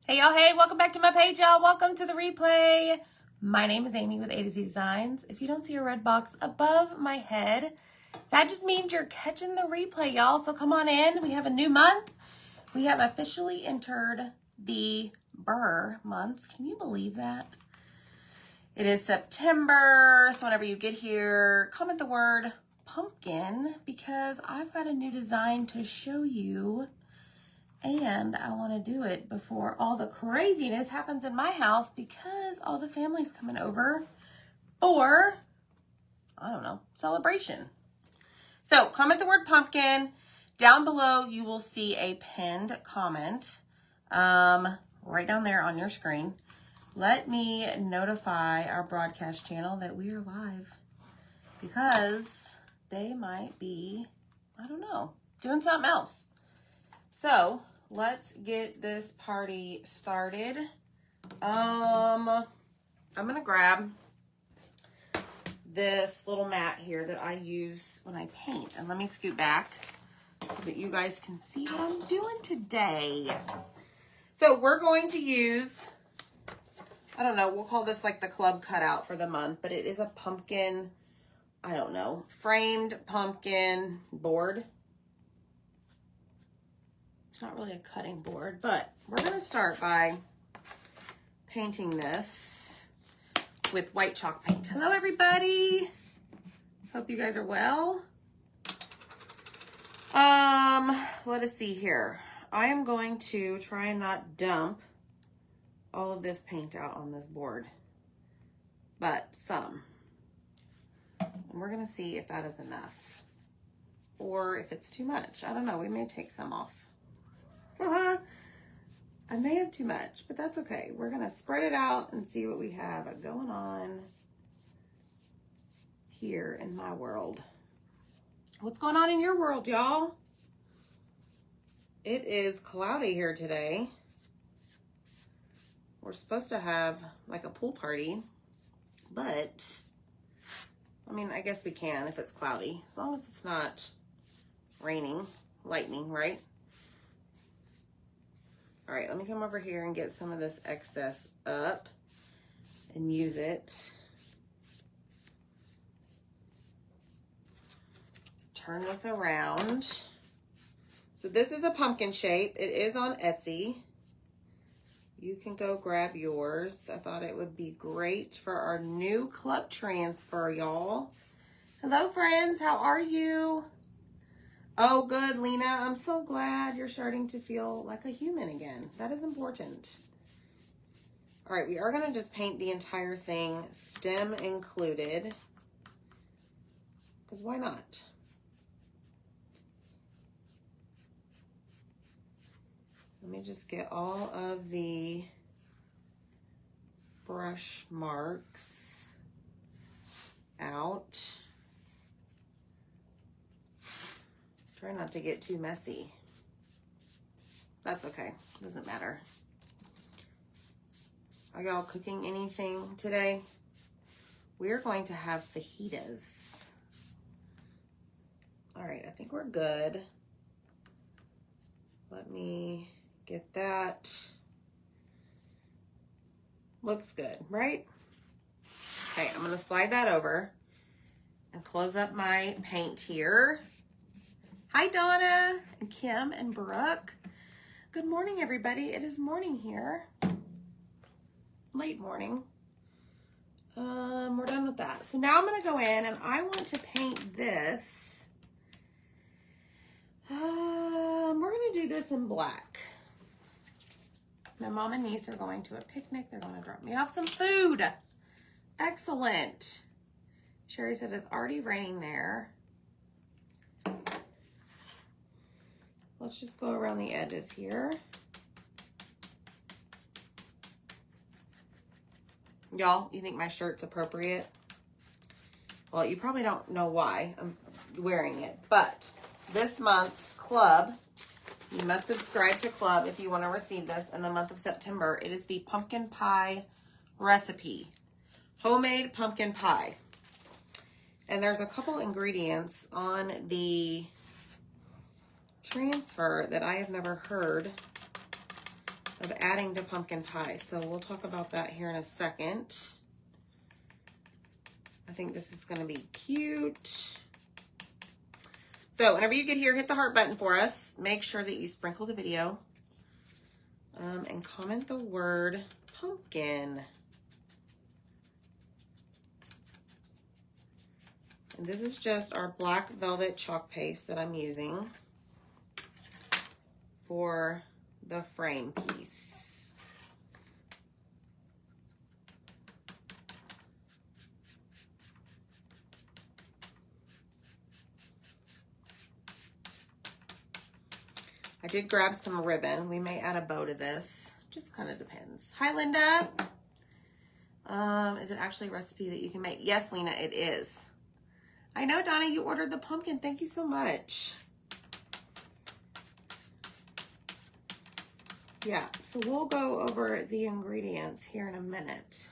Hey y'all, hey, welcome back to my page, y'all. Welcome to the replay. My name is Amy with A to Z Designs. If you don't see a red box above my head, that just means you're catching the replay, y'all. So come on in. We have a new month. We have officially entered the Burr months. Can you believe that? It is September, so whenever you get here, comment the word pumpkin because I've got a new design to show you. And I want to do it before all the craziness happens in my house because all the family's coming over for, I don't know, celebration. So comment the word pumpkin. Down below, you will see a pinned comment right down there on your screen. Let me notify our broadcast channel that we are live because they might be, I don't know, doing something else. So let's get this party started. I'm gonna grab this little mat here that I use when I paint, and let me scoot back so that you guys can see what I'm doing today. So we're going to use, I don't know, we'll call this like the club cutout for the month, but it is a pumpkin, I don't know, framed pumpkin board. Not really a cutting board, but we're going to start by painting this with white chalk paint. Hello, everybody. Hope you guys are well. Let us see here. I am going to try and not dump all of this paint out on this board, but some. And we're going to see if that is enough or if it's too much. I don't know. We may take some off. I may have too much, but that's okay. We're going to spread it out and see what we have going on here in my world. What's going on in your world, y'all? It is cloudy here today. We're supposed to have like a pool party, but I mean, I guess we can if it's cloudy, as long as it's not raining, lightning, right? All right, let me come over here and get some of this excess up and use it. Turn this around. So this is a pumpkin shape. It is on Etsy. You can go grab yours. I thought it would be great for our new club transfer, y'all. Hello, friends. How are you? Oh, good, Lena. I'm so glad you're starting to feel like a human again. That is important. All right, we are going to just paint the entire thing, stem included. Because why not? Let me just get all of the brush marks out. Try not to get too messy. That's okay. Doesn't matter. Are y'all cooking anything today? We're going to have fajitas. All right, I think we're good. Let me get that. Looks good, right? Okay, I'm gonna slide that over and close up my paint here. Hi, Donna and Kim and Brooke. Good morning, everybody. It is morning here. Late morning. We're done with that. So now I'm going to go in and I want to paint this. We're going to do this in black. My mom and niece are going to a picnic. They're going to drop me off some food. Excellent. Sherry said it's already raining there. Let's just go around the edges here. Y'all, you think my shirt's appropriate? Well, you probably don't know why I'm wearing it, but this month's club, you must subscribe to club if you want to receive this in the month of September. It is the pumpkin pie recipe, homemade pumpkin pie. And there's a couple ingredients on the transfer that I have never heard of adding to pumpkin pie. So we'll talk about that here in a second. I think this is going to be cute. So whenever you get here, hit the heart button for us. Make sure that you sprinkle the video and comment the word pumpkin. And this is just our black velvet chalk paste that I'm using for the frame piece. I did grab some ribbon. We may add a bow to this. Just kind of depends. Hi, Linda. Is it actually a recipe that you can make? Yes, Lena, it is. I know, Donna, you ordered the pumpkin. Thank you so much. Yeah, so we'll go over the ingredients here in a minute.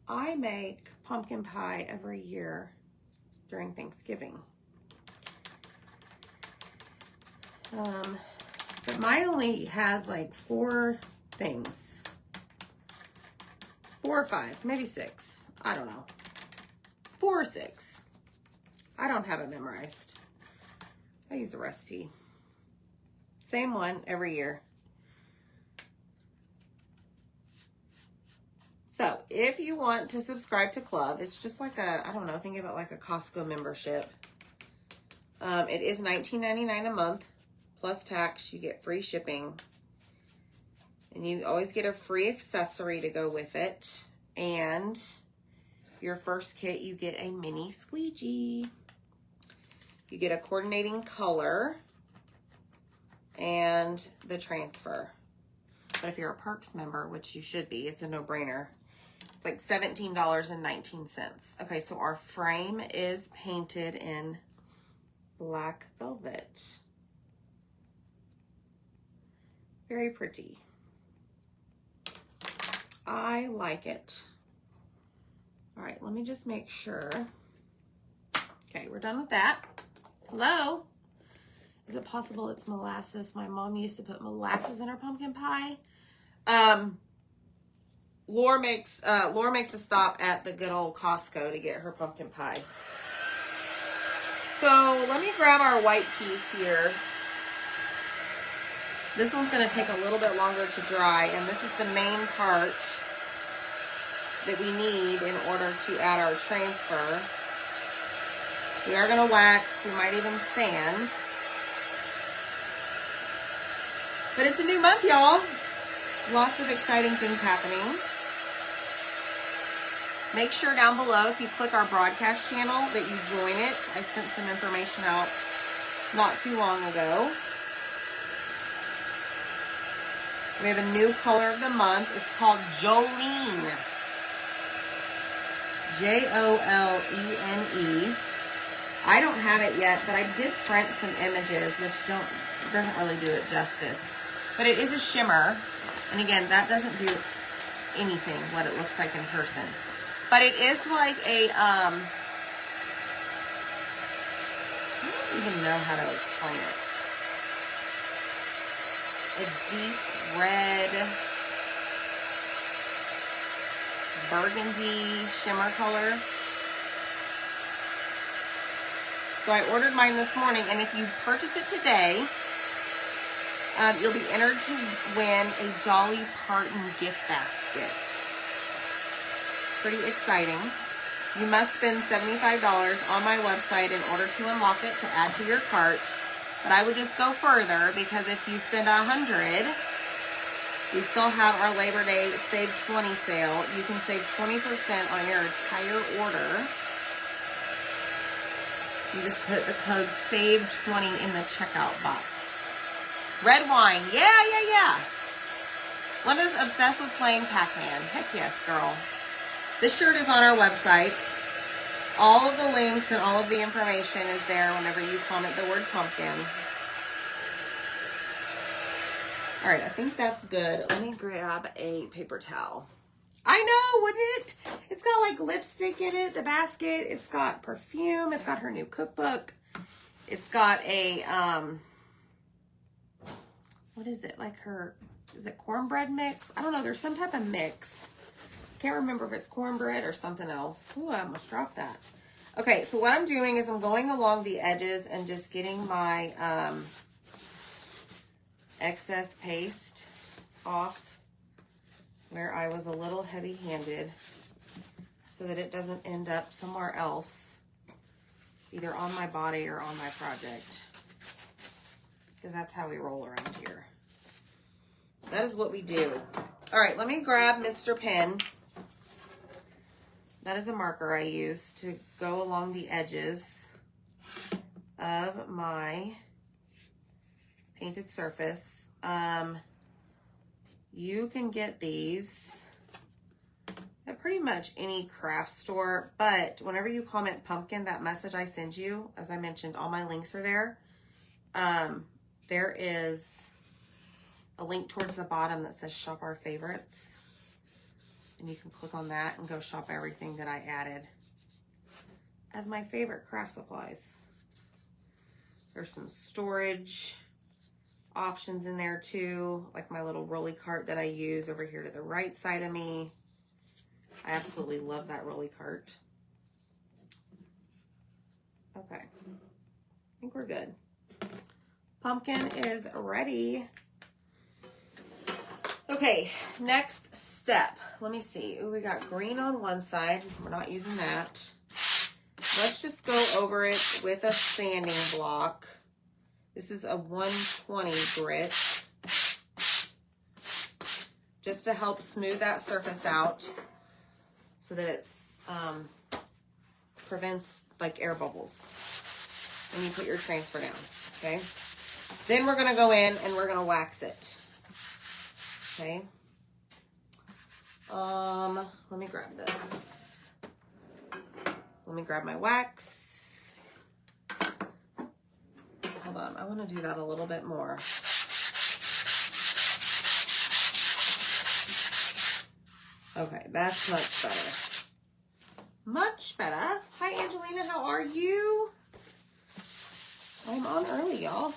I make pumpkin pie every year during Thanksgiving. But mine only has like 4 things. 4 or 5, maybe 6. I don't know. 4 or 6. I don't have it memorized. I use a recipe. Same one every year. So if you want to subscribe to Club, it's just like a, I don't know, think of it like a Costco membership. It is $19.99 a month. Plus tax, you get free shipping. And you always get a free accessory to go with it. And your first kit, you get a mini squeegee. You get a coordinating color and the transfer. But if you're a Perks member, which you should be, it's a no-brainer. It's like $17.19. Okay, so our frame is painted in black velvet. Very pretty. I like it. All right, let me just make sure. Okay, we're done with that. Hello? Is it possible it's molasses? My mom used to put molasses in her pumpkin pie. Laura makes a stop at the good old Costco to get her pumpkin pie. So let me grab our white piece here. This one's going to take a little bit longer to dry, and this is the main part that we need in order to add our transfer. We are going to wax, we might even sand. But it's a new month, y'all. Lots of exciting things happening. Make sure down below, if you click our broadcast channel, that you join it. I sent some information out not too long ago. We have a new color of the month. It's called Jolene. Jolene. I don't have it yet, but I did print some images, which doesn't really do it justice. But it is a shimmer. And again, that doesn't do anything what it looks like in person. But it is like a, I don't even know how to explain it. A deep red burgundy shimmer color. So I ordered mine this morning, and if you purchase it today, you'll be entered to win a Dolly Parton gift basket. Pretty exciting. You must spend $75 on my website in order to unlock it to add to your cart. But I would just go further, because if you spend $100, we still have our Labor Day Save 20 sale. You can save 20% on your entire order. You just put the code SAVE20 in the checkout box. Red wine. Yeah. Linda's obsessed with playing Pac-Man. Heck yes, girl. This shirt is on our website. All of the links and all of the information is there whenever you comment the word pumpkin. All right, I think that's good. Let me grab a paper towel. I know, wouldn't it? It's got like lipstick in it, the basket. It's got perfume. It's got her new cookbook. It's got a, what is it? Like her, is it cornbread mix? I don't know. There's some type of mix. Can't remember if it's cornbread or something else. Ooh, I almost dropped that. Okay, so what I'm doing is I'm going along the edges and just getting my excess paste off where I was a little heavy-handed so that it doesn't end up somewhere else, either on my body or on my project, because that's how we roll around here. That is what we do. All right, let me grab Mr. Pen. That is a marker I use to go along the edges of my painted surface. You can get these at pretty much any craft store, but whenever you comment pumpkin, that message I send you, as I mentioned, all my links are there. There is a link towards the bottom that says shop our favorites, and you can click on that and go shop everything that I added as my favorite craft supplies. There's some storage options in there too, like my little rolly cart that I use over here to the right side of me. I absolutely love that rolly cart. Okay, I think we're good. Pumpkin is ready. Okay, next step. Let me see. Ooh, we got green on one side. We're not using that. Let's just go over it with a sanding block. This is a 120 grit, just to help smooth that surface out so that it's prevents like air bubbles when you put your transfer down. Okay, then we're gonna go in and we're gonna wax it. Okay, let me grab this. Let me grab my wax. Hold on, I want to do that a little bit more. Okay, that's much better. Much better. Hi, Angelina, how are you? I'm on early, y'all.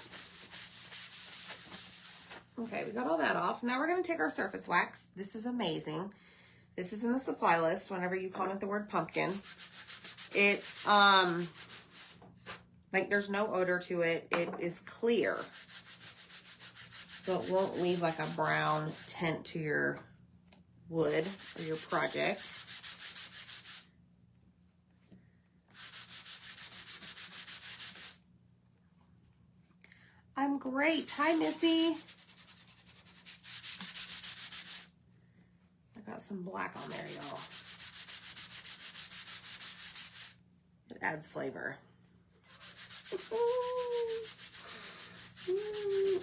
Okay, we got all that off. Now we're going to take our surface wax. This is amazing. This is in the supply list whenever you comment the word pumpkin. It's, like there's no odor to it. It is clear. So it won't leave like a brown tint to your wood or your project. I'm great. Hi, Missy. I got some black on there, y'all. It adds flavor.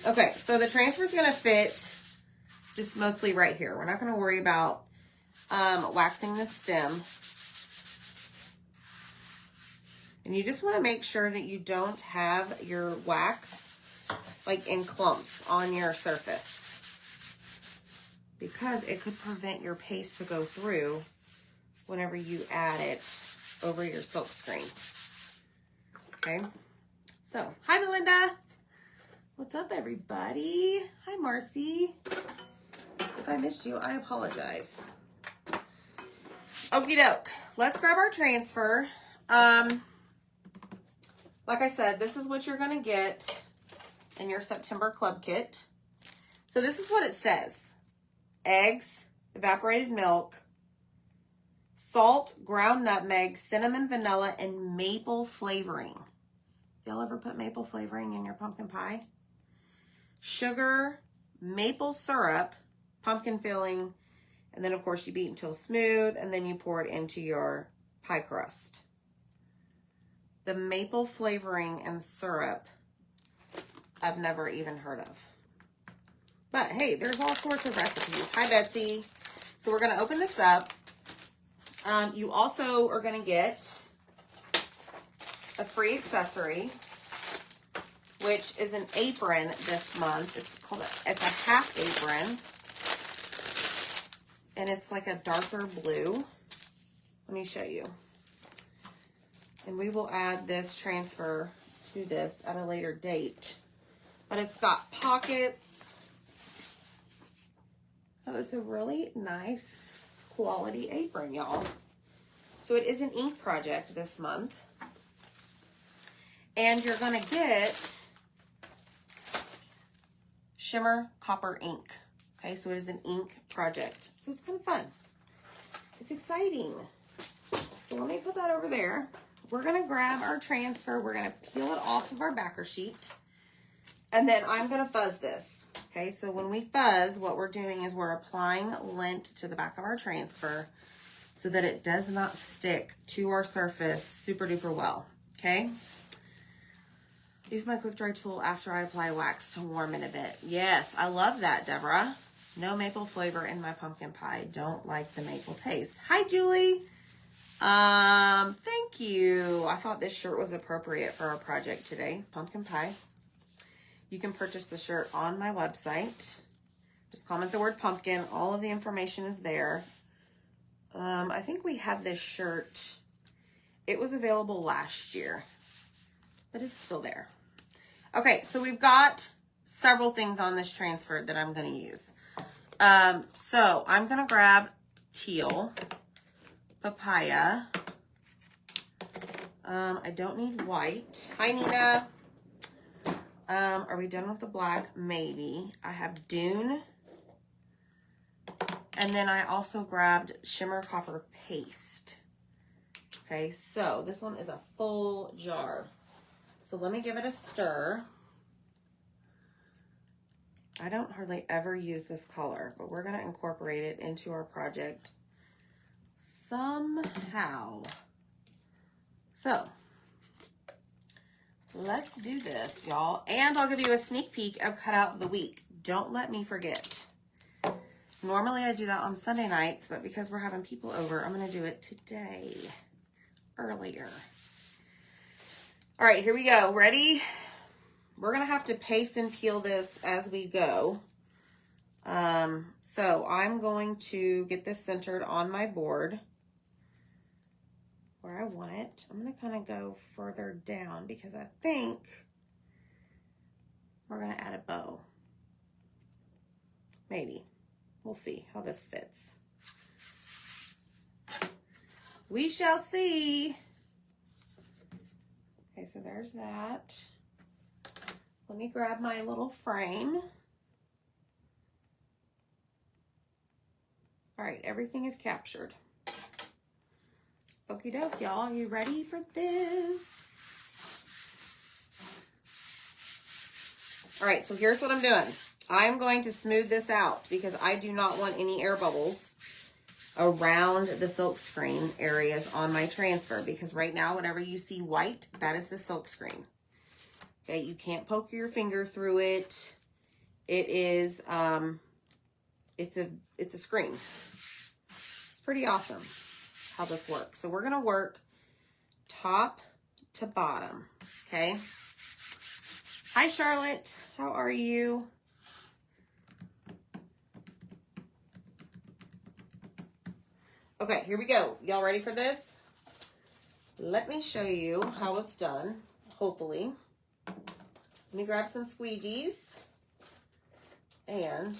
Okay, so the transfer is going to fit just mostly right here. We're not going to worry about waxing the stem. And you just want to make sure that you don't have your wax like in clumps on your surface, because it could prevent your paste to go through whenever you add it over your silk screen. Okay, so hi Melinda. What's up everybody? Hi Marcy. If I missed you, I apologize. Okie doke, let's grab our transfer. Like I said, this is what you're gonna get in your September club kit. So this is what it says: eggs, evaporated milk, salt, ground nutmeg, cinnamon, vanilla, and maple flavoring. Y'all ever put maple flavoring in your pumpkin pie? Sugar, maple syrup, pumpkin filling, and then of course you beat until smooth, and then you pour it into your pie crust. The maple flavoring and syrup, I've never even heard of. But hey, there's all sorts of recipes. Hi, Betsy. So we're going to open this up. You also are going to get a free accessory, which is an apron this month. It's a half apron. And it's like a darker blue. Let me show you. And we will add this transfer to this at a later date. But it's got pockets. it's a really nice quality apron, y'all. So it is an ink project this month. And you're going to get Shimmer Copper ink. Okay, so it is an ink project. So it's kind of fun. It's exciting. So let me put that over there. We're going to grab our transfer. We're going to peel it off of our backer sheet. And then I'm going to fuzz this. Okay, so when we fuzz, what we're doing is we're applying lint to the back of our transfer so that it does not stick to our surface super duper well. Okay. Use my quick dry tool after I apply wax to warm it a bit. Yes, I love that, Deborah. No maple flavor in my pumpkin pie. Don't like the maple taste. Hi, Julie. Thank you. I thought this shirt was appropriate for our project today. Pumpkin pie. You can purchase the shirt on my website. Just comment the word pumpkin. All of the information is there. I think we had this shirt. It was available last year, but it's still there. Okay, so we've got several things on this transfer that I'm going to use. So I'm going to grab teal, papaya. I don't need white. Hi, Nina. Are we done with the black? Maybe. I have Dune. And then I also grabbed Shimmer Copper paste. Okay, so this one is a full jar. So let me give it a stir. I don't hardly ever use this color, but we're going to incorporate it into our project somehow. So let's do this, y'all. And I'll give you a sneak peek of Cutout of the Week. Don't let me forget. Normally I do that on Sunday nights, but because we're having people over, I'm going to do it today, earlier. All right, here we go. Ready? We're going to have to paste and peel this as we go. So I'm going to get this centered on my board where I want it. I'm going to kind of go further down because I think we're going to add a bow. Maybe. We'll see how this fits. We shall see. Okay, so there's that. Let me grab my little frame. All right, everything is captured. Okie doke, y'all. You ready for this? All right, so here's what I'm doing. I'm going to smooth this out because I do not want any air bubbles around the silk screen areas on my transfer, because right now, whatever you see white, that is the silk screen. Okay, you can't poke your finger through it. It is, it's a screen. It's pretty awesome how this works. So we're gonna work top to bottom, okay? Hi, Charlotte, how are you? Okay, here we go. Y'all ready for this? Let me show you how it's done, hopefully. Let me grab some squeegees. And,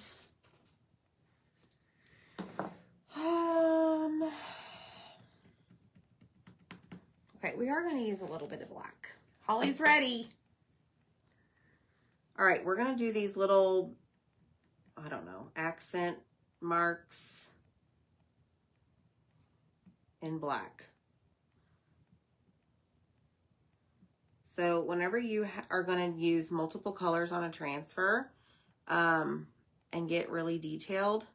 okay, we are going to use a little bit of black. Holly's ready. All right, we're going to do these little, I don't know, accent marks in black. So whenever you are going to use multiple colors on a transfer and get really detailed,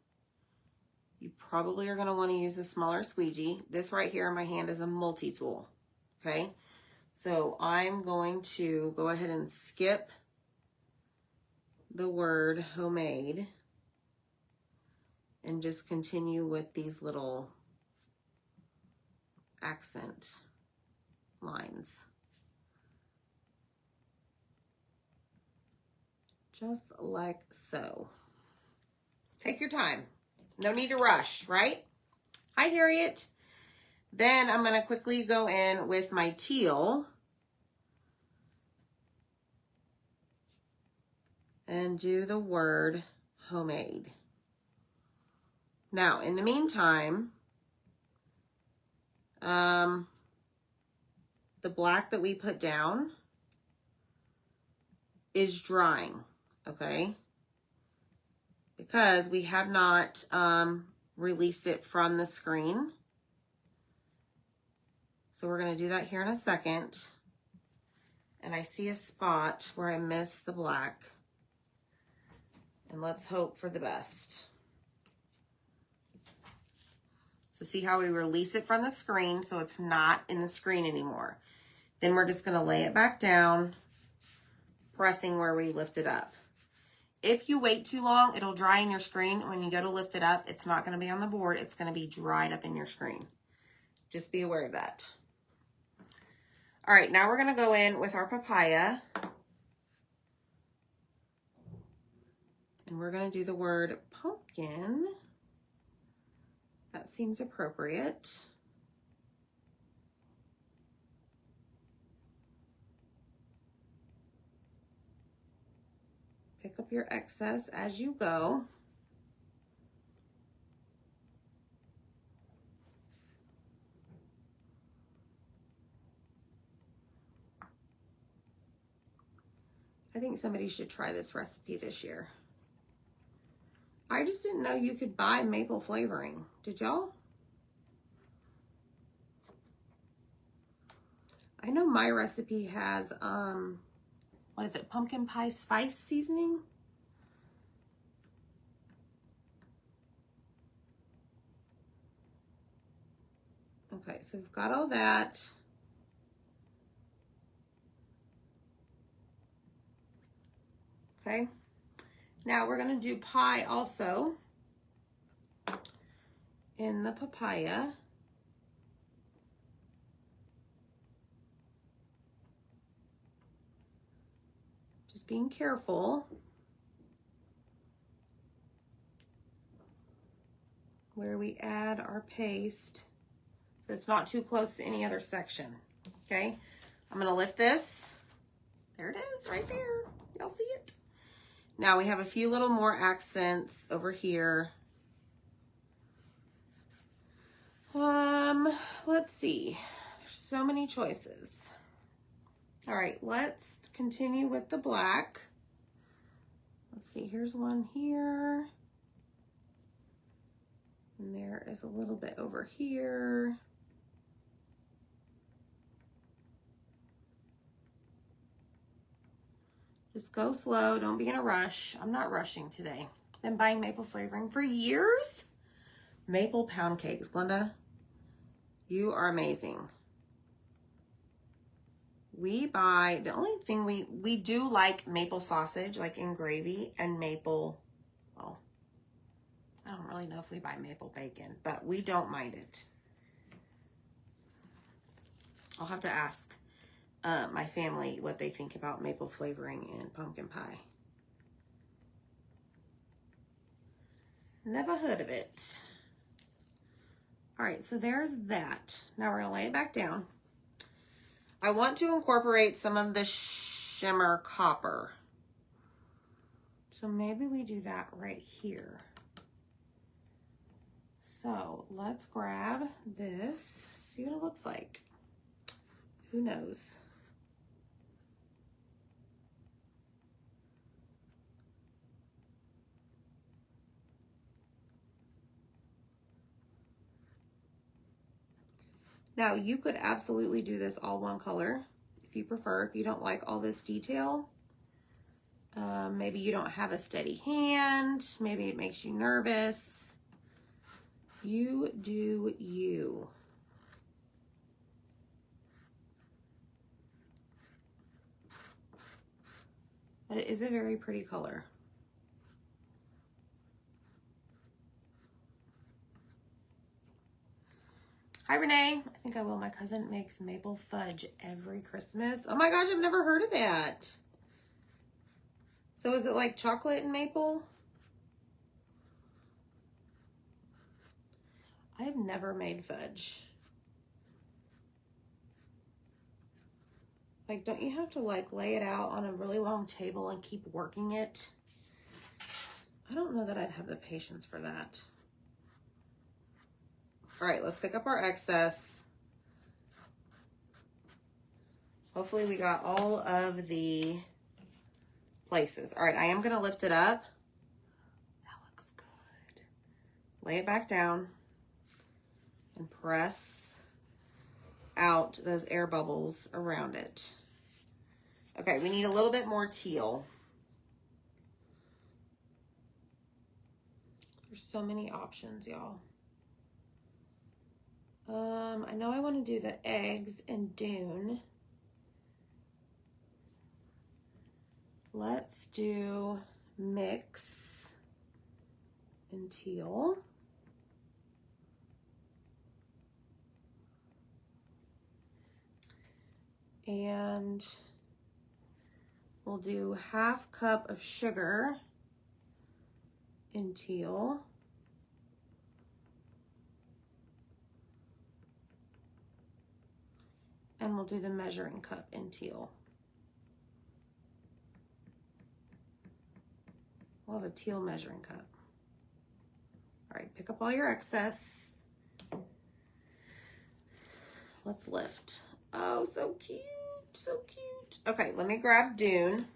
you probably are going to want to use a smaller squeegee. This right here in my hand is a multi-tool, okay? So I'm going to go ahead and skip the word homemade and just continue with these little accent lines. Just like so. Take your time. No need to rush, right? Hi, Harriet. Then I'm going to quickly go in with my teal and do the word homemade. Now, in the meantime, the black that we put down is drying, okay? Because we have not released it from the screen. So we're gonna do that here in a second. And I see a spot where I missed the black. And let's hope for the best. So see how we release it from the screen so it's not in the screen anymore. Then we're just gonna lay it back down, pressing where we lift it up. If you wait too long, it'll dry in your screen. When you go to lift it up, it's not gonna be on the board. It's gonna be dried up in your screen. Just be aware of that. All right, now we're gonna go in with our papaya. And we're gonna do the word pumpkin. That seems appropriate. Pick up your excess as you go. I think somebody should try this recipe this year. I just didn't know you could buy maple flavoring. Did y'all? I know my recipe has, what is it? Pumpkin pie spice seasoning? Okay, so we've got all that. Okay, now we're gonna do pie also in the papaya. Just being careful where we add our paste so it's not too close to any other section. Okay, I'm gonna lift this. There it is, right there. Y'all see it? Now we have a few little more accents over here. Let's see. There's so many choices. All right, let's continue with the black. Let's see, here's one here. And there is a little bit over here. Just go slow, don't be in a rush. I'm not rushing today. Been buying maple flavoring for years. Maple pound cakes, Glenda, you are amazing. We buy, the only thing we do like maple sausage, like in gravy, and maple, well, I don't really know if we buy maple bacon, but we don't mind it. I'll have to ask my family what they think about maple flavoring in pumpkin pie. Never heard of it. All right, so there's that. Now we're gonna lay it back down. I want to incorporate some of the shimmer copper. So maybe we do that right here. So let's grab this, see what it looks like. Who knows? Now you could absolutely do this all one color if you prefer, if you don't like all this detail. Maybe you don't have a steady hand, maybe it makes you nervous. You do you. But it is a very pretty color. Hi, Renee. I think I will. My cousin makes maple fudge every Christmas. Oh my gosh, I've never heard of that. So is it like chocolate and maple? I have never made fudge. Like, don't you have to like lay it out on a really long table and keep working it? I don't know that I'd have the patience for that. All right, let's pick up our excess. Hopefully we got all of the places. All right, I am gonna lift it up. That looks good. Lay it back down and press out those air bubbles around it. Okay, we need a little bit more teal. There's so many options, y'all. I know I want to do the eggs and dune. Let's do mix and teal. And we'll do 1/2 cup of sugar in teal. And we'll do the measuring cup in teal. We'll have a teal measuring cup. All right, pick up all your excess. Let's lift. Oh, so cute, so cute. Okay, let me grab dune.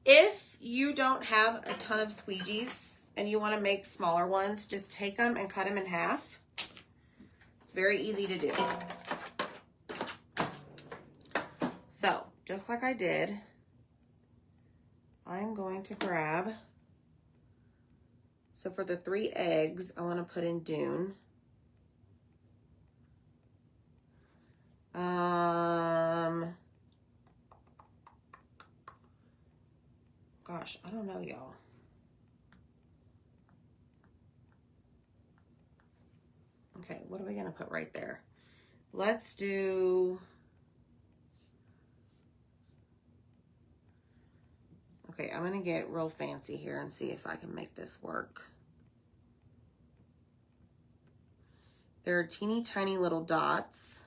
If you don't have a ton of squeegees and you want to make smaller ones, just take them and cut them in half. It's very easy to do. So, just like I did, I'm going to grab, so for the 3 eggs, I want to put in dune. Gosh, I don't know, y'all. Okay, what are we gonna put right there? Let's do, okay, I'm gonna get real fancy here and see if I can make this work. There are teeny tiny little dots,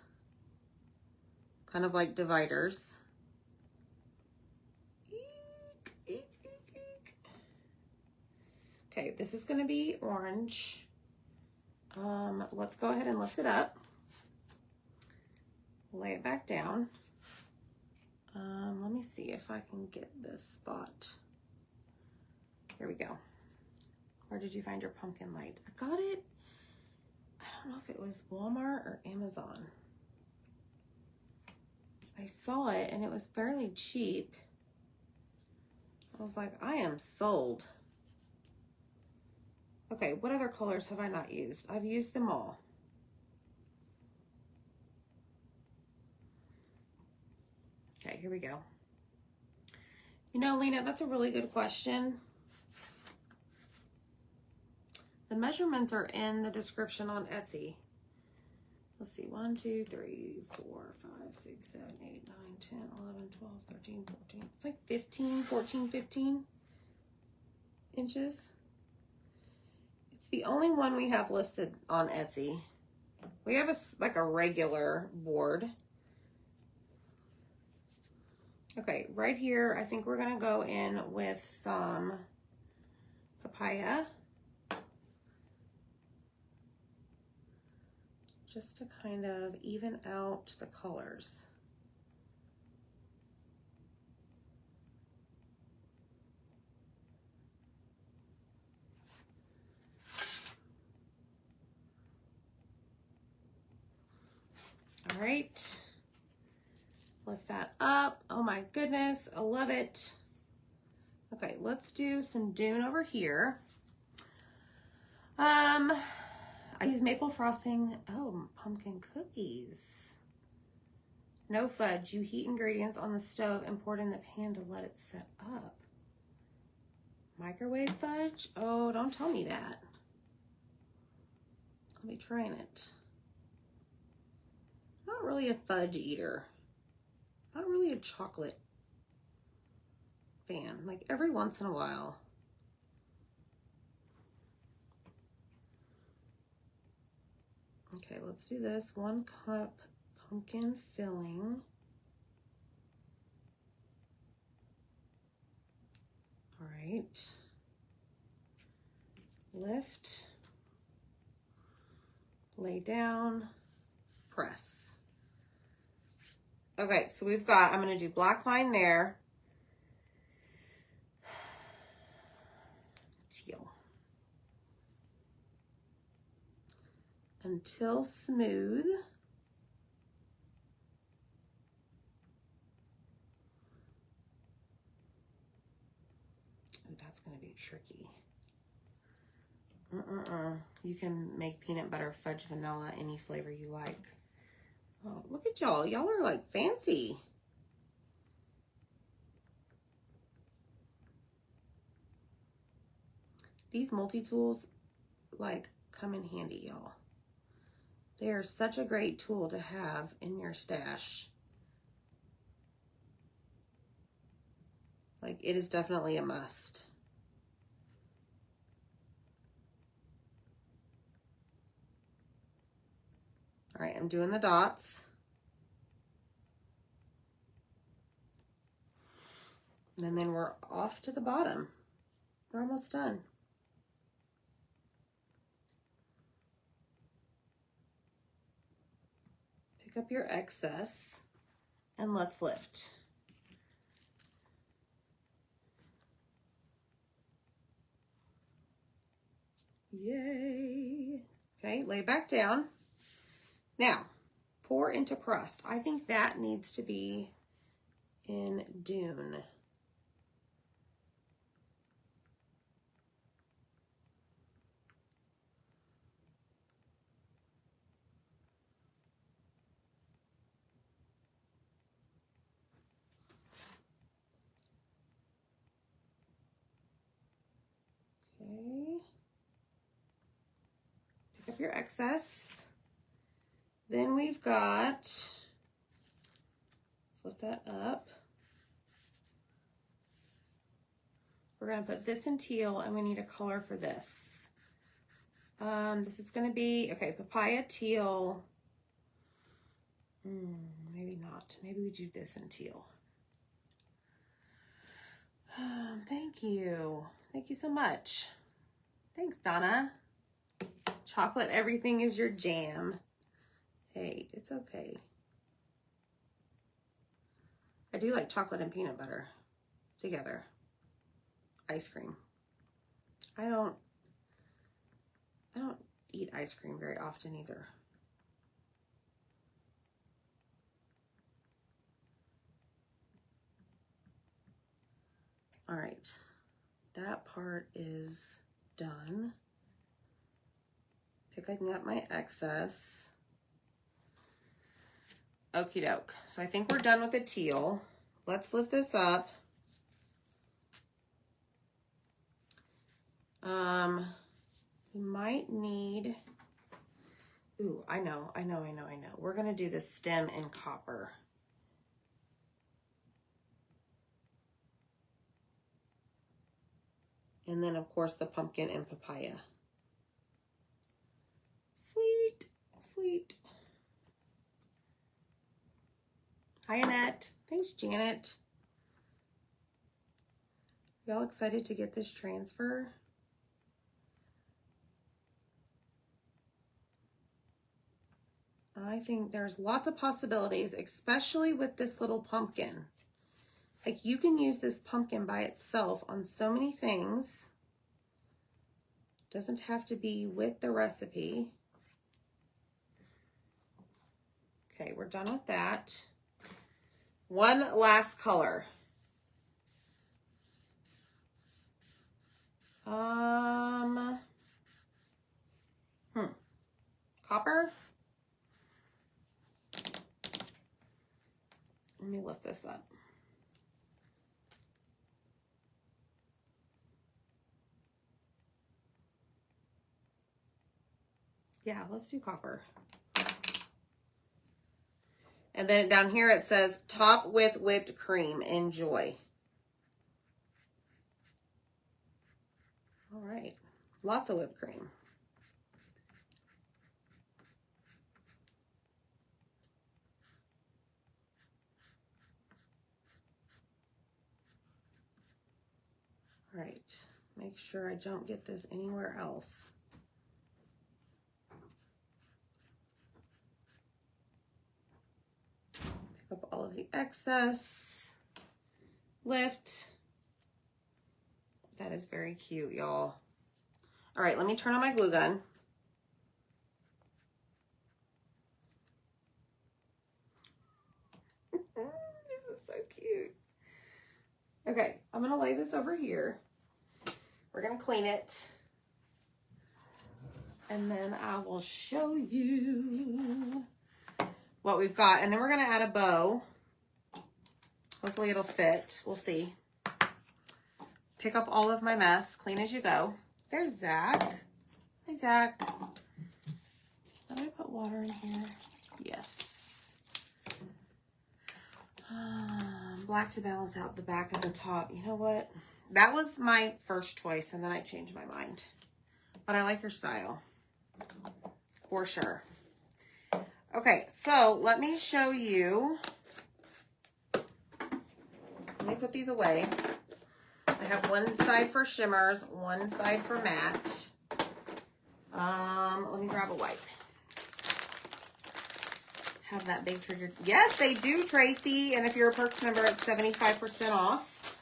kind of like dividers. Okay, this is gonna be orange. Let's go ahead and lift it up. Lay it back down. Let me see if I can get this spot. Here we go. Where did you find your pumpkin light? I got it. I don't know if it was Walmart or Amazon. I saw it and it was fairly cheap. I was like, I am sold. Okay, what other colors have I not used? I've used them all. Okay, here we go. You know, Lena, that's a really good question. The measurements are in the description on Etsy. Let's see, 1, 2, 3, 4, 5, 6, 7, 8, 9, 10, 11, 12, 13, 14. It's like 15 inches. It's the only one we have listed on Etsy. We have like a regular board. Okay, right here, I think we're gonna go in with some papaya. Just to kind of even out the colors. All right, lift that up. Oh my goodness, I love it. Okay, let's do some dune over here. I use maple frosting. Oh, pumpkin cookies. No fudge. You heat ingredients on the stove and pour it in the pan to let it set up. Microwave fudge? Oh, don't tell me that. I'll be trying it. Not really a fudge eater. Not really a chocolate fan. Like every once in a while. Okay, let's do this. 1 cup pumpkin filling. All right. Lift. lay down, press. Okay, so we've got, I'm going to do black line there, teal, until smooth. Ooh, that's going to be tricky. You can make peanut butter, fudge, vanilla, any flavor you like. Oh, look at y'all. Y'all are like fancy. These multi-tools like come in handy, y'all. They are such a great tool to have in your stash. Like, it is definitely a must. All right, I'm doing the dots. And then we're off to the bottom. We're almost done. Pick up your excess and let's lift. Yay. Okay, lay back down. Now, pour into crust. I think that needs to be in Dune. Okay. Pick up your excess. Then we've got, let's lift that up. We're going to put this in teal, and we need a color for this. This is going to be, okay, papaya teal. Maybe not. Maybe we do this in teal. Thank you. Thank you so much. Thanks, Donna. Chocolate everything is your jam. Hey, it's okay. I do like chocolate and peanut butter together. Ice cream. I don't eat ice cream very often either. All right, that part is done. Picking up my excess. Okie doke. So I think we're done with the teal. Let's lift this up. We might need, ooh, I know. We're gonna do the stem in copper. And then of course the pumpkin and papaya. Sweet, sweet. Hi, Annette. Thanks, Janet. Y'all excited to get this transfer? I think there's lots of possibilities, especially with this little pumpkin. Like, you can use this pumpkin by itself on so many things. Doesn't have to be with the recipe. Okay, we're done with that. One last color. Copper. Let me lift this up. Yeah, let's do copper. And then down here it says top with whipped cream. Enjoy. All right, lots of whipped cream. All right, make sure I don't get this anywhere else. up all of the excess. Lift. That is very cute, y'all. All right, let me turn on my glue gun. This is so cute. Okay, I'm gonna lay this over here. We're gonna clean it. And then I will show you what we've got. And then we're gonna add a bow. Hopefully it'll fit, we'll see. Pick up all of my mess, clean as you go. There's Zach. Hi, Zach. Did I put water in here? Yes. Black to balance out the back of the top. You know what? That was my first choice, and then I changed my mind. But I like your style. For sure. Okay, so let me show you. Let me put these away. I have one side for shimmers, one side for matte. Let me grab a wipe. Have that big trigger. Yes, they do, Tracy. And if you're a Perks member, it's 75% off.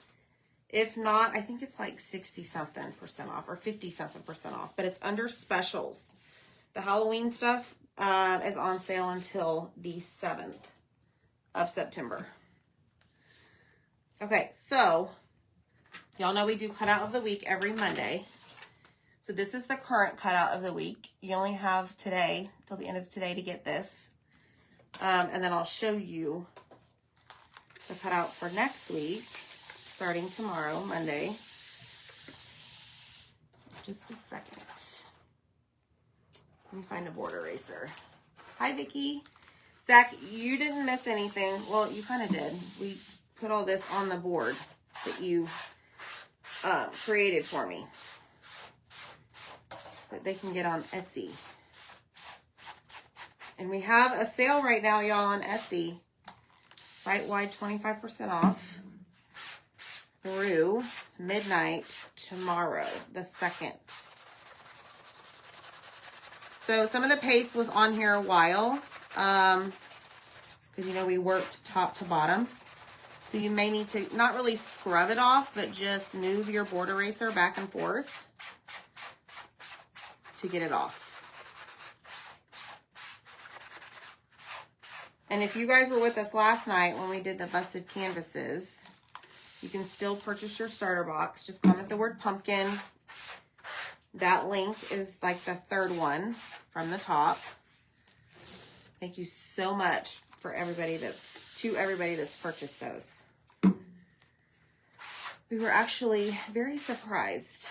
If not, I think it's like 60-something% off or 50-something% off. But it's under specials. The Halloween stuff is on sale until the 7th of September. Okay, so y'all know we do cutout of the week every Monday. So this is the current cutout of the week. You only have today, till the end of today, to get this. And then I'll show you the cutout for next week, starting tomorrow, Monday. Just a second. Let me find a board eraser. Hi, Vicki. Zach, you didn't miss anything. Well, you kind of did. We put all this on the board that you created for me that they can get on Etsy. And we have a sale right now, y'all, on Etsy. Site-wide 25% off through midnight tomorrow, the 2nd. So some of the paste was on here a while because, you know, we worked top to bottom. So you may need to not really scrub it off, but just move your board eraser back and forth to get it off. And if you guys were with us last night when we did the busted canvases, you can still purchase your starter box. Just comment the word pumpkin. That link is like the 3rd one from the top. Thank you so much for everybody that's purchased those. We were actually very surprised,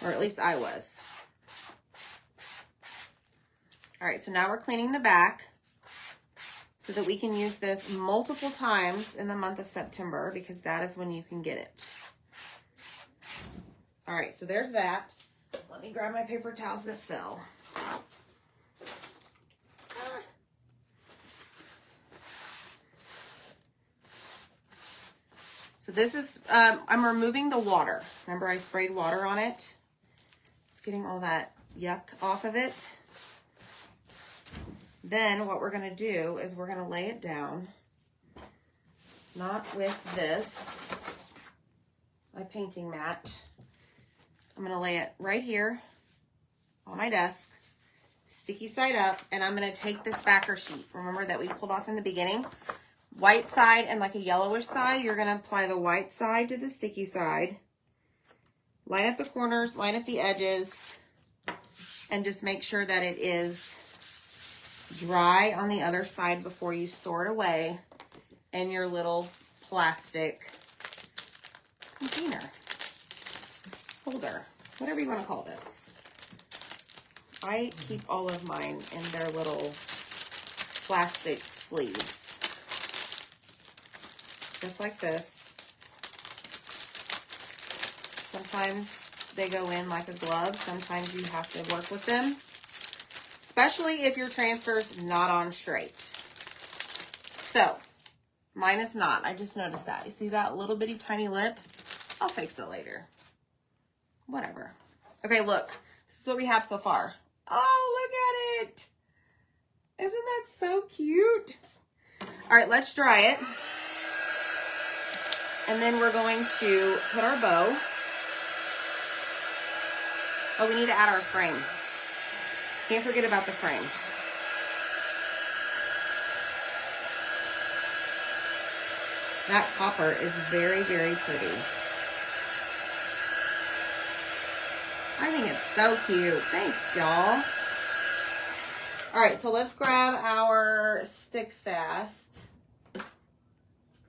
or at least I was. All right, so now we're cleaning the back so that we can use this multiple times in the month of September because that is when you can get it. All right, so there's that. Let me grab my paper towels that fell. So this is, I'm removing the water. Remember I sprayed water on it? It's getting all that yuck off of it. Then what we're going to do is we're going to lay it down. Not with this, my painting mat. I'm going to lay it right here on my desk, sticky side up, and I'm going to take this backer sheet. Remember that we pulled off in the beginning? White side and like a yellowish side, you're going to apply the white side to the sticky side. Line up the corners, line up the edges, and just make sure that it is dry on the other side before you store it away in your little plastic container, folder, whatever you want to call this. I keep all of mine in their little plastic sleeves. Just like this. Sometimes they go in like a glove. Sometimes you have to work with them. Especially if your transfer's not on straight. So, mine is not. I just noticed that. You see that little bitty tiny lip? I'll fix it later. Whatever. Okay, look. This is what we have so far. Oh, look at it. Isn't that so cute? All right, let's dry it. And then we're going to put our bow. Oh, we need to add our frame. Can't forget about the frame. That copper is very, very pretty. I think it's so cute. Thanks, y'all. All right, so let's grab our stick fast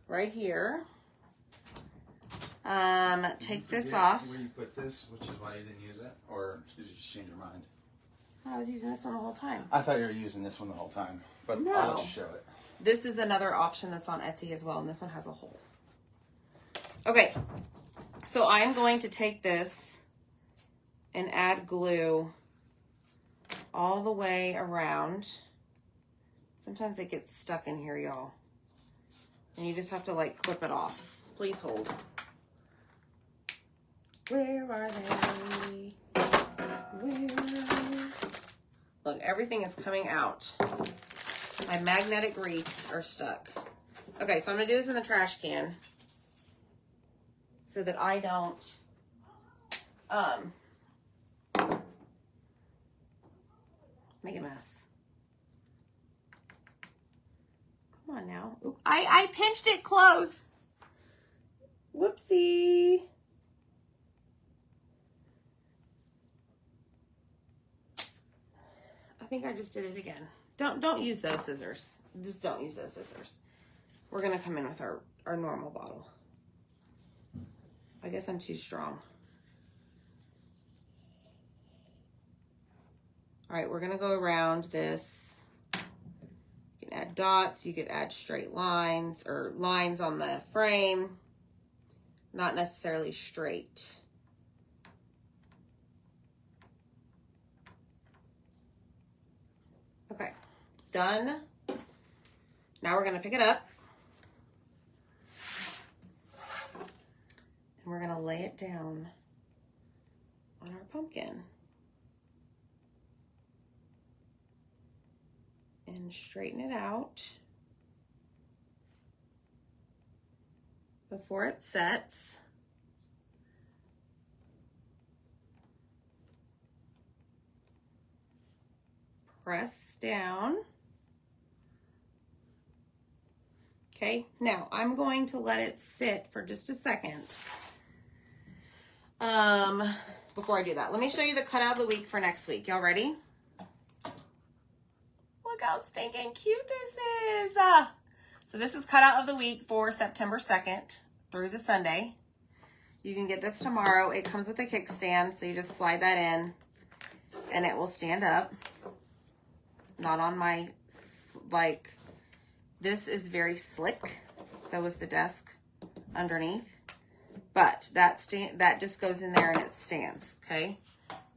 right here. Take this off. Where you put this, which is why you didn't use it, or did you just change your mind? I was using this one the whole time. I thought you were using this one the whole time, but No. I'll let you show it. This is another option that's on Etsy as well, and this one has a hole. Okay, so I'm going to take this and add glue all the way around. Sometimes it gets stuck in here, y'all. And you just have to like clip it off. Please hold. Where are they? Where are they? Look, everything is coming out. My magnetic wreaths are stuck. Okay, so I'm gonna do this in the trash can so that I don't make a mess. Come on now. Oop, I pinched it close. Whoopsie. I think I just did it again. Don't use those scissors. Just don't use those scissors. We're gonna come in with our normal bottle. I guess I'm too strong. All right, we're gonna go around this. You can add dots, you could add straight lines or lines on the frame. Not necessarily straight. Okay, done. Now we're gonna pick it up. And we're gonna lay it down on our pumpkin. And straighten it out before it sets. Press down. Okay, now I'm going to let it sit for just a second. Before I do that, let me show you the cutout of the week for next week. Y'all ready? Look how stinking cute this is. So this is cutout of the week for September 2nd through the Sunday. You can get this tomorrow. It comes with a kickstand, so you just slide that in and it will stand up. Not on my, like, this is very slick. So is the desk underneath. But that just goes in there and it stands, okay?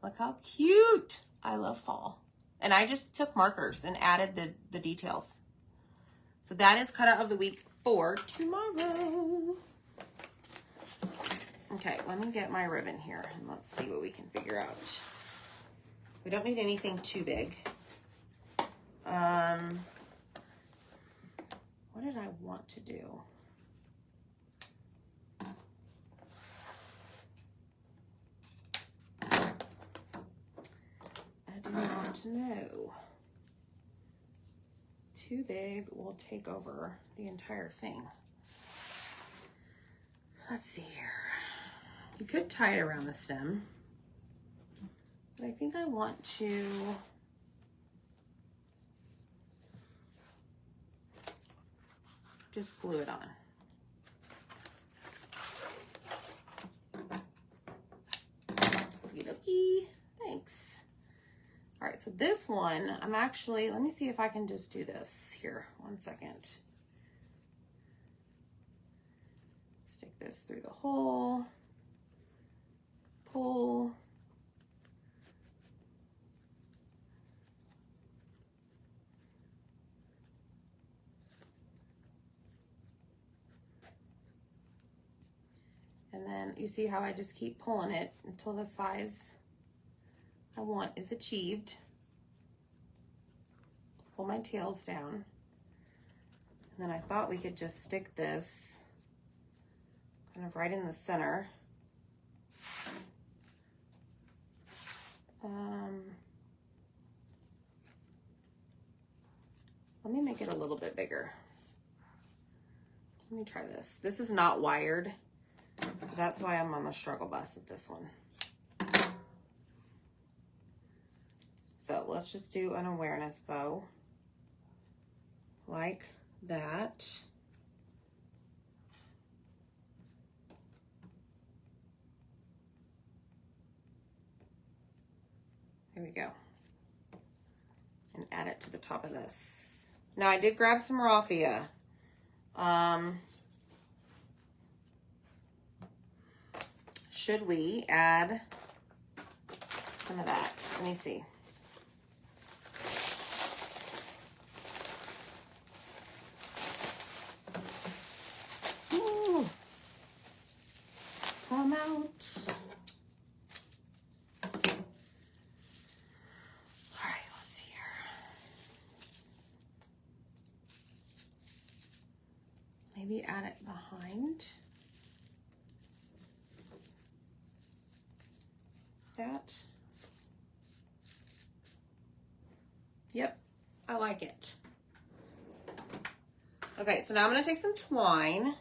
Look how cute. I love fall. And I just took markers and added the details. So that is cutout of the week for tomorrow. Okay, let me get my ribbon here and let's see what we can figure out. We don't need anything too big. What did I want to do? I do not know. Too big will take over the entire thing. Let's see here. You could tie it around the stem, but I think I want to just glue it on. Okie dokie. Thanks. All right, so this one, I'm actually, let me see if I can just do this here. 1 second. Stick this through the hole. Pull. And then you see how I just keep pulling it until the size I want is achieved. Pull my tails down. And then I thought we could just stick this kind of right in the center. Let me make it a little bit bigger. Let me try this. This is not wired, so that's why I'm on the struggle bus with this one. So let's just do an awareness bow like that. There we go. And add it to the top of this. Now I did grab some raffia. Should we add some of that? Let me see. Ooh. Come out. Maybe add it behind that. Yep, I like it. Okay, so now I'm going to take some twine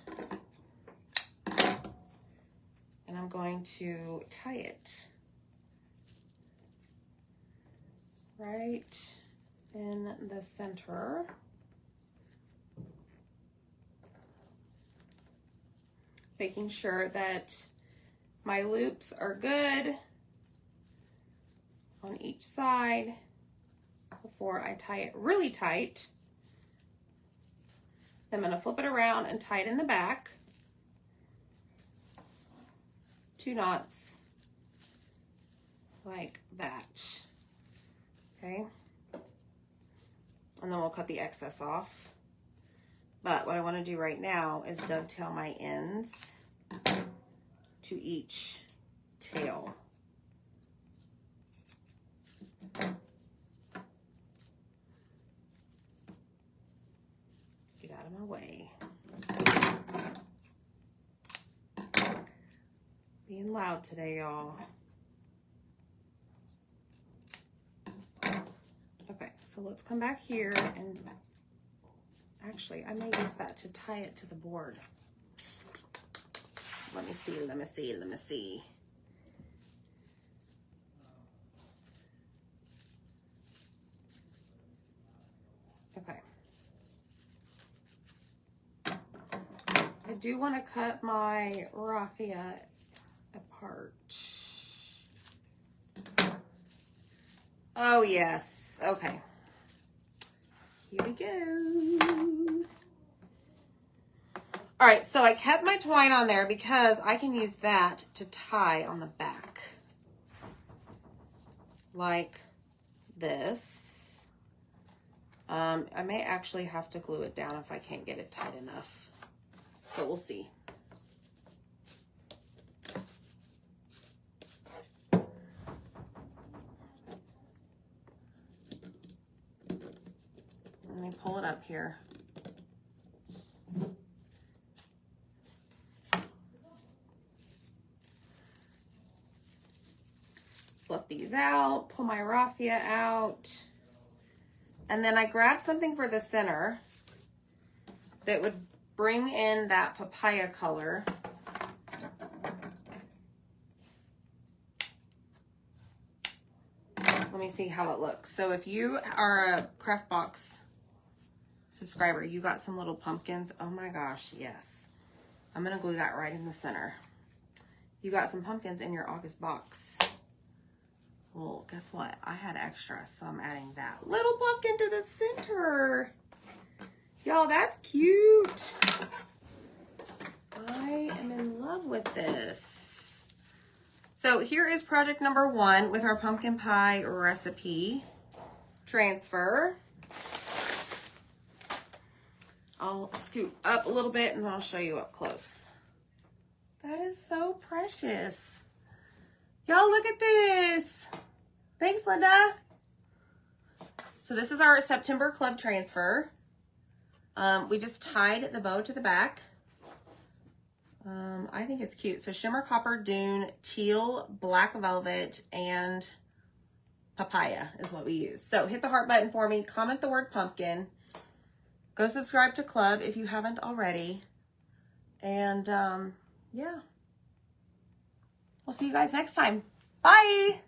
and I'm going to tie it right in the center. Making sure that my loops are good on each side before I tie it really tight. Then I'm going to flip it around and tie it in the back. 2 knots like that. Okay. And then we'll cut the excess off. But what I want to do right now is dovetail my ends to each tail. Get out of my way. Being loud today, y'all. Okay, so let's come back here and actually, I may use that to tie it to the board. Let me see, let me see, let me see. Okay. I do want to cut my raffia apart. Oh, yes. Okay. Here we go. All right, so I kept my twine on there because I can use that to tie on the back. Like this. I may actually have to glue it down if I can't get it tight enough, but we'll see. Let me pull it up here. Flip these out, pull my raffia out, and then I grab something for the center that would bring in that papaya color. Let me see how it looks. So if you are a Craft Box subscriber, you got some little pumpkins. Oh my gosh, yes. I'm gonna glue that right in the center. You got some pumpkins in your August box. Well, guess what? I had extra, so I'm adding that little pumpkin to the center. Y'all, that's cute. I am in love with this. So here is project number 1 with our pumpkin pie recipe transfer. I'll scoot up a little bit and then I'll show you up close. That is so precious. Y'all, look at this. Thanks, Linda. So this is our September club transfer. We just tied the bow to the back. I think it's cute. So shimmer, copper, dune, teal, black velvet, and papaya is what we use. So hit the heart button for me. Comment the word pumpkin. Go subscribe to Club if you haven't already. And yeah. We'll see you guys next time. Bye.